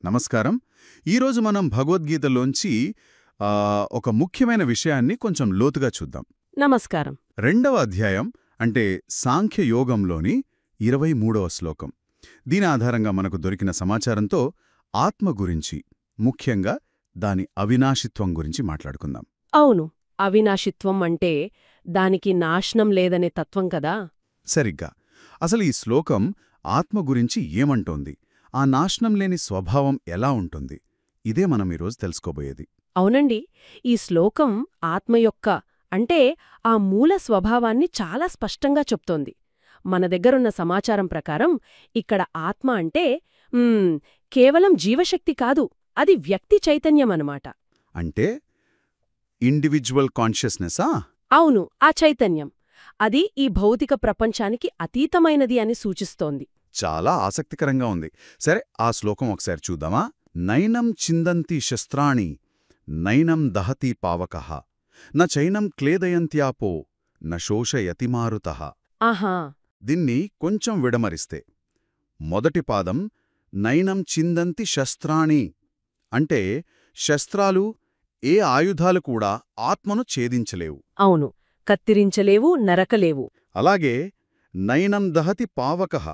నమస్కారం. ఈరోజు మనం భగవద్గీతలోంచి ఒక ముఖ్యమైన విషయాన్ని కొంచెం లోతుగా చూద్దాం. నమస్కారం. రెండవ అధ్యాయం అంటే సాంఖ్యయోగంలోని 23వ శ్లోకం. దీని ఆధారంగా మనకు దొరికిన సమాచారంతో ఆత్మ గురించి, ముఖ్యంగా దాని అవినాశిత్వం గురించి మాట్లాడుకుందాం. అవును, అవినాశిత్వం అంటే దానికి నాశనం లేదనే తత్వం కదా. సరిగ్గా. అసలు ఈ శ్లోకం ఆత్మ గురించి ఏమంటోంది, ఆ నాశనం లేని స్వభావం ఎలా ఉంటుంది, ఇదే మనం ఈరోజు తెలుసుకోబోయేది. అవునండి, ఈ శ్లోకం ఆత్మ యొక్క అంటే ఆ మూల స్వభావాన్ని చాలా స్పష్టంగా చెప్తోంది. మన దగ్గరున్న సమాచారం ప్రకారం ఇక్కడ ఆత్మ అంటే కేవలం జీవశక్తి కాదు, అది వ్యక్తి చైతన్యమన్నమాట. అంటే ఇండివిజువల్ కాన్షియస్నెస్సా? అవును, ఆ చైతన్యం. అది ఈ భౌతిక ప్రపంచానికి అతీతమైనది అని సూచిస్తోంది. చాలా ఆసక్తికరంగా ఉంది. సరే, ఆ శ్లోకం ఒకసారి చూద్దామా? నైనం చిందంతి శస్త్రాణి నైనం దహతి పావకః న చైనం క్లేదయంత్యాపో న శోషయతి మారుతః. ఆహా. దీన్ని కొంచెం విడమరిస్తే మొదటి పాదం నైనం చిందంతి శస్త్రాణి అంటే శస్త్రాలు, ఏ ఆయుధాలు కూడా ఆత్మను ఛేదించలేవు. అవును, కత్తిరించలేవు, నరకలేవు. అలాగే నైనం దహతి పావకః.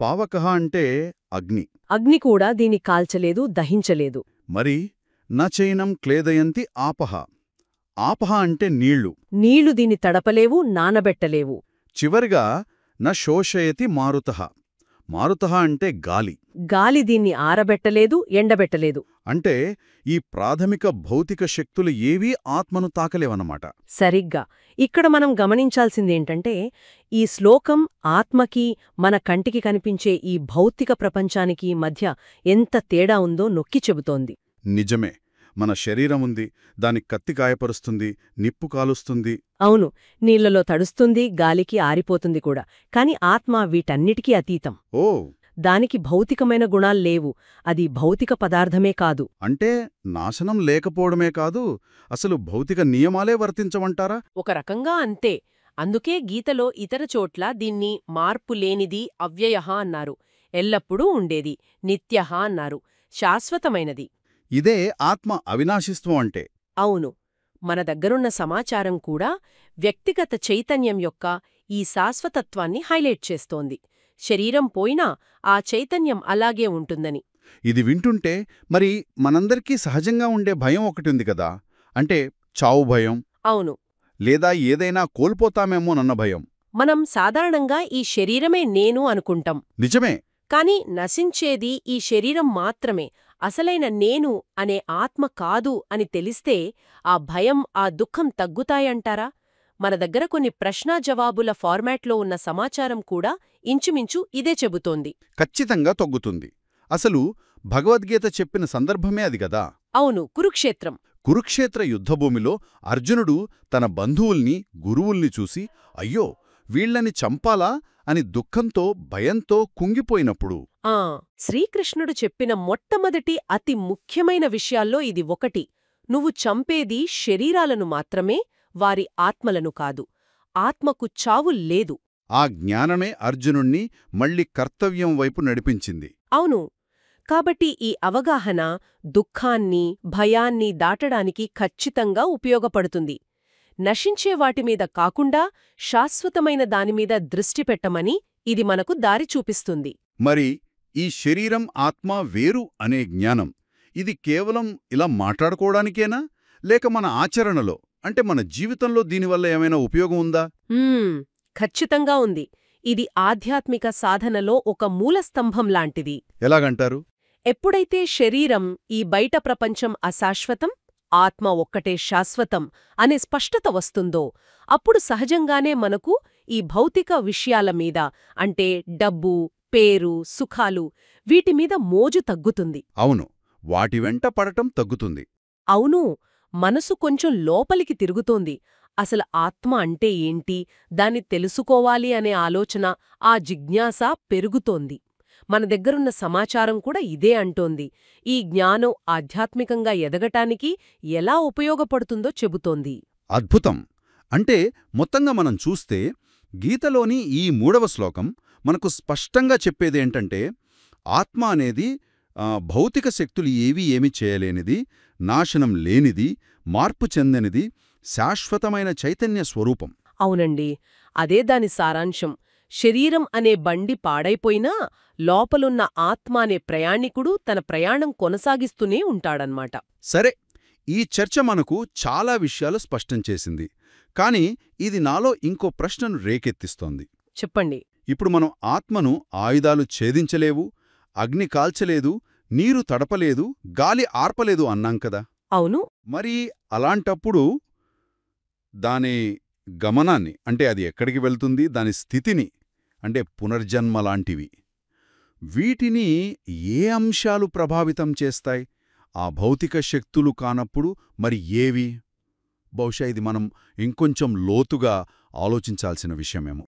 పావకః అంటే అగ్ని. అగ్ని కూడా దీని కాల్చలేదు, దహించలేదు. మరి నచైనం క్లేదయంతి ఆపః. ఆపః అంటే నీళ్లు. నీళ్లు దీన్ని తడపలేవు, నానబెట్టలేవు. చివరిగా న శోషయతి మారుతః. మారుతః అంటే గాలి. గాలి దీన్ని ఆరబెట్టలేదు, ఎండబెట్టలేదు. అంటే ఈ ప్రాథమిక భౌతిక శక్తులు ఏవీ ఆత్మను తాకలేవన్నమాట. సరిగ్గా. ఇక్కడ మనం గమనించాల్సిందేంటంటే ఈ శ్లోకం ఆత్మకి, మన కంటికి కనిపించే ఈ భౌతిక ప్రపంచానికి మధ్య ఎంత తేడా ఉందో నొక్కి చెబుతోంది. నిజమే. మన శరీరం ఉంది, దాని కత్తి గాయపరుస్తుంది, నిప్పు కాలుస్తుంది. అవును, నీళ్లలో తడుస్తుంది, గాలికి ఆరిపోతుంది కూడా. కాని ఆత్మ వీటన్నిటికీ అతీతం. ఓ, దానికి భౌతికమైన గుణాల్లేవు, అది భౌతిక పదార్థమే కాదు. అంటే నాశనం లేకపోవడమే కాదు, అసలు భౌతిక నియమాలే వర్తించమంటారా? ఒక రకంగా అంతే. అందుకే గీతలో ఇతర చోట్ల దీన్ని మార్పులేనిది, అవ్యయః అన్నారు. ఎల్లప్పుడూ ఉండేది, నిత్యః అన్నారు, శాశ్వతమైనది. ఇదే ఆత్మ అవినాశిత్వం అంటే. అవును, మన దగ్గరున్న సమాచారం కూడా వ్యక్తిగత చైతన్యం యొక్క ఈ శాశ్వతత్వాన్ని హైలైట్ చేస్తోంది. శరీరం పోయినా ఆ చైతన్యం అలాగే ఉంటుందని. ఇది వింటుంటే మరి మనందరికీ సహజంగా ఉండే భయం ఒకటి కదా, అంటే చావు భయం. అవును. లేదా ఏదైనా కోల్పోతామేమోనన్న భయం. మనం సాధారణంగా ఈ శరీరమే నేను అనుకుంటాం. నిజమే. కాని నశించేది ఈ శరీరం మాత్రమే, అసలైన నేను అనే ఆత్మ కాదు అని తెలిస్తే ఆ భయం, ఆ దుఃఖం తగ్గుతాయంటారా? మన దగ్గర కొన్ని ప్రశ్నాజవాబుల ఫార్మాట్లో ఉన్న సమాచారం కూడా ఇంచుమించు ఇదే చెబుతోంది. ఖచ్చితంగా తగ్గుతుంది. అసలు భగవద్గీత చెప్పిన సందర్భమే అది గదా. అవును, కురుక్షేత్రం. కురుక్షేత్ర యుద్ధభూమిలో అర్జునుడు తన బంధువుల్ని, గురువుల్ని చూసి అయ్యో వీళ్లని చంపాలా అని దుఃఖంతో, భయంతో కుంగిపోయినప్పుడు శ్రీకృష్ణుడు చెప్పిన మొట్టమొదటి అతి ముఖ్యమైన విషయాల్లో ఇది ఒకటి. నువ్వు చంపేది శరీరాలను మాత్రమే, వారి ఆత్మలను కాదు. ఆత్మకు చావు లేదు. ఆ జ్ఞానమే అర్జునుణ్ణి మళ్లీ కర్తవ్యం వైపు నడిపించింది. అవును. కాబట్టి ఈ అవగాహన దుఃఖాన్ని, భయాన్ని దాటడానికి ఖచ్చితంగా ఉపయోగపడుతుంది. నశించే వాటిమీద కాకుండా శాశ్వతమైన దానిమీద దృష్టి పెట్టమని ఇది మనకు దారి చూపిస్తుంది. మరి ఈ శరీరం, ఆత్మ వేరు అనే జ్ఞానం, ఇది కేవలం ఇలా మాట్లాడుకోవడానికేనా, లేక మన ఆచరణలో అంటే మన జీవితంలో దీనివల్ల ఏమైనా ఉపయోగం ఉందా? ఖచ్చితంగా ఉంది. ఇది ఆధ్యాత్మిక సాధనలో ఒక మూలస్తంభం లాంటిది. ఎలాగంటారు? ఎప్పుడైతే శరీరం, ఈ బయట ప్రపంచం అశాశ్వతం, ఆత్మ ఒక్కటే శాశ్వతం అనే స్పష్టత వస్తుందో అప్పుడు సహజంగానే మనకు ఈ భౌతిక విషయాల మీద అంటే డబ్బు, పేరు, సుఖాలు వీటిమీద మోజు తగ్గుతుంది. అవును, వాటి వెంట పడటం తగ్గుతుంది. అవును, మనసు కొంచెం లోపలికి తిరుగుతోంది. అసలు ఆత్మ అంటే ఏంటి, దాన్ని తెలుసుకోవాలి అనే ఆలోచన, ఆ జిజ్ఞాస పెరుగుతోంది. మన దగ్గరున్న సమాచారం కూడా ఇదే అంటోంది. ఈ జ్ఞానం ఆధ్యాత్మికంగా ఎదగటానికి ఎలా ఉపయోగపడుతుందో చెబుతోంది. అద్భుతం. అంటే మొత్తంగా మనం చూస్తే గీతలోని ఈ 3వ శ్లోకం మనకు స్పష్టంగా చెప్పేదేంటంటే ఆత్మ అనేది భౌతిక శక్తులు ఏమీ చేయలేనిది, నాశనం లేనిది, మార్పు చెందనిది, శాశ్వతమైన చైతన్య స్వరూపం. అవునండి, అదే దాని సారాంశం. శరీరం అనే బండి పాడైపోయినా లోపలున్న ఆత్మ అనే ప్రయాణికుడు తన ప్రయాణం కొనసాగిస్తూనే ఉంటాడన్మాట. సరే, ఈ చర్చ మనకు చాలా విషయాలు స్పష్టం చేసింది. కానీ ఇది నాలో ఇంకో ప్రశ్నను రేకెత్తిస్తోంది. చెప్పండి. ఇప్పుడు మనం ఆత్మను ఆయుధాలు ఛేదించలేవు, అగ్ని కాల్చలేదు, నీరు తడపలేదు, గాలి ఆర్పలేదు అన్నాం కదా. అవును. మరి అలాంటప్పుడు దాని గమనాన్ని, అంటే అది ఎక్కడికి వెళ్తుంది, దాని స్థితిని, అంటే పునర్జన్మ లాంటివి, వీటిని ఏ అంశాలు ప్రభావితం చేస్తాయి? ఆ భౌతిక శక్తులు కానప్పుడు మరి ఏవి? బహుశా ఇది మనం ఇంకొంచెం లోతుగా ఆలోచించాల్సిన విషయమేమో.